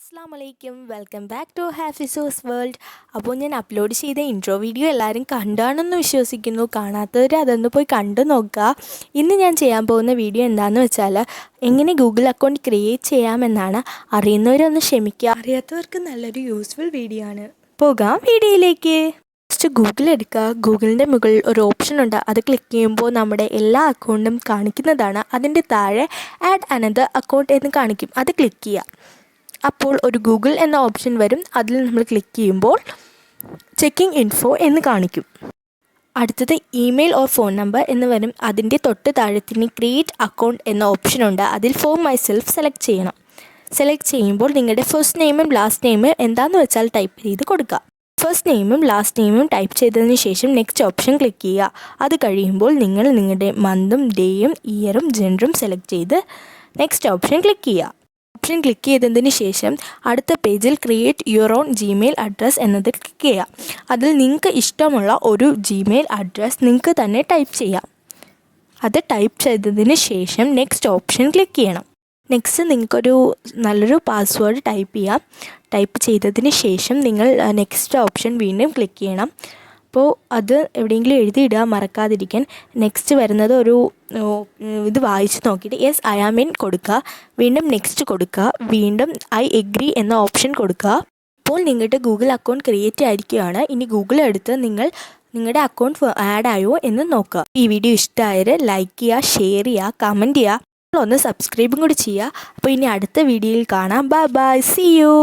അസ്സലാമലൈക്കും welcome back to ഹാഫിസോസ് world. അപ്പോൾ ഞാൻ അപ്ലോഡ് ചെയ്ത ഇൻട്രോ വീഡിയോ എല്ലാവരും കണ്ടാണെന്ന് വിശ്വസിക്കുന്നു. കാണാത്തവർ അതൊന്ന് പോയി കണ്ടു നോക്കുക. ഇന്ന് ഞാൻ ചെയ്യാൻ പോകുന്ന വീഡിയോ എന്താണെന്ന് വെച്ചാൽ എങ്ങനെ ഗൂഗിൾ അക്കൗണ്ട് ക്രിയേറ്റ് ചെയ്യാമെന്നാണ്. അറിയുന്നവരൊന്ന് ക്ഷമിക്കുക, അറിയാത്തവർക്ക് നല്ലൊരു യൂസ്ഫുൾ വീഡിയോ ആണ്. പോകാം വീഡിയോയിലേക്ക്. ഫസ്റ്റ് ഗൂഗിൾ എടുക്കുക. ഗൂഗിളിൻ്റെ മുകളിൽ ഒരു ഓപ്ഷൻ ഉണ്ട്, അത് ക്ലിക്ക് ചെയ്യുമ്പോൾ നമ്മുടെ എല്ലാ അക്കൗണ്ടും കാണിക്കുന്നതാണ്. അതിൻ്റെ താഴെ ആഡ് അനദർ അക്കൗണ്ട് എന്ന് കാണിക്കും, അത് ക്ലിക്ക് ചെയ്യുക. അപ്പോൾ ഒരു ഗൂഗിൾ എന്ന ഓപ്ഷൻ വരും, അതിൽ നമ്മൾ ക്ലിക്ക് ചെയ്യുമ്പോൾ ചെക്കിംഗ് ഇൻഫോ എന്ന് കാണിക്കും. അടുത്തത് ഇമെയിൽ ഓർ ഫോൺ നമ്പർ എന്ന് വരും. അതിൻ്റെ തൊട്ട് താഴത്തിന് ക്രിയേറ്റ് അക്കൗണ്ട് എന്ന ഓപ്ഷനുണ്ട്, അതിൽ ഫോർ മൈ സെൽഫ് സെലക്ട് ചെയ്യണം. സെലക്ട് ചെയ്യുമ്പോൾ നിങ്ങളുടെ ഫസ്റ്റ് നെയിമും ലാസ്റ്റ് നെയിമും എന്താണെന്ന് വെച്ചാൽ ടൈപ്പ് ചെയ്ത് കൊടുക്കുക. ഫസ്റ്റ് നെയിമും ലാസ്റ്റ് നെയിമും ടൈപ്പ് ചെയ്തതിന് ശേഷം നെക്സ്റ്റ് ഓപ്ഷൻ ക്ലിക്ക് ചെയ്യുക. അത് കഴിയുമ്പോൾ നിങ്ങൾ നിങ്ങളുടെ മന്തും ഡേയും ഇയറും ജെൻഡറും സെലക്ട് ചെയ്ത് നെക്സ്റ്റ് ഓപ്ഷൻ ക്ലിക്ക് ചെയ്യുക. ഓപ്ഷൻ ക്ലിക്ക് ചെയ്തതിന് ശേഷം അടുത്ത പേജിൽ create your own Gmail address എന്നത് ക്ലിക്ക് ചെയ്യുക. അതിൽ നിങ്ങൾക്ക് ഇഷ്ടമുള്ള ഒരു ജിമെയിൽ അഡ്രസ്സ് നിങ്ങൾക്ക് തന്നെ ടൈപ്പ് ചെയ്യാം. അത് ടൈപ്പ് ചെയ്തതിന് ശേഷം നെക്സ്റ്റ് ഓപ്ഷൻ ക്ലിക്ക് ചെയ്യണം. നെക്സ്റ്റ് നിങ്ങൾക്കൊരു നല്ലൊരു പാസ്വേഡ് ടൈപ്പ് ചെയ്യാം. ടൈപ്പ് ചെയ്തതിന് ശേഷം നിങ്ങൾ നെക്സ്റ്റ് ഓപ്ഷൻ വീണ്ടും ക്ലിക്ക് ചെയ്യണം. അപ്പോൾ അത് എവിടെയെങ്കിലും എഴുതിയിടുക, മറക്കാതിരിക്കാൻ. നെക്സ്റ്റ് വരുന്നത് ഒരു ഇത് വായിച്ച് നോക്കിയിട്ട് യെസ് ഐ ആം ഇൻ കൊടുക്കുക. വീണ്ടും നെക്സ്റ്റ് കൊടുക്കുക. വീണ്ടും ഐ എഗ്രി എന്ന ഓപ്ഷൻ കൊടുക്കുക. ഇപ്പോൾ നിങ്ങളുടെ ഗൂഗിൾ അക്കൗണ്ട് ക്രിയേറ്റ് ആയിരിക്കുകയാണ്. ഇനി ഗൂഗിൾ എടുത്ത് നിങ്ങളുടെ അക്കൗണ്ട് ആഡ് ആയോ എന്ന് നോക്കുക. ഈ വീഡിയോ ഇഷ്ടമായത് ലൈക്ക് ചെയ്യുക, ഷെയർ ചെയ്യുക, കമൻറ്റ് ചെയ്യുക, ഒന്ന് സബ്സ്ക്രൈബും കൂടി ചെയ്യുക. അപ്പോൾ ഇനി അടുത്ത വീഡിയോയിൽ കാണാം. Bye bye, see U.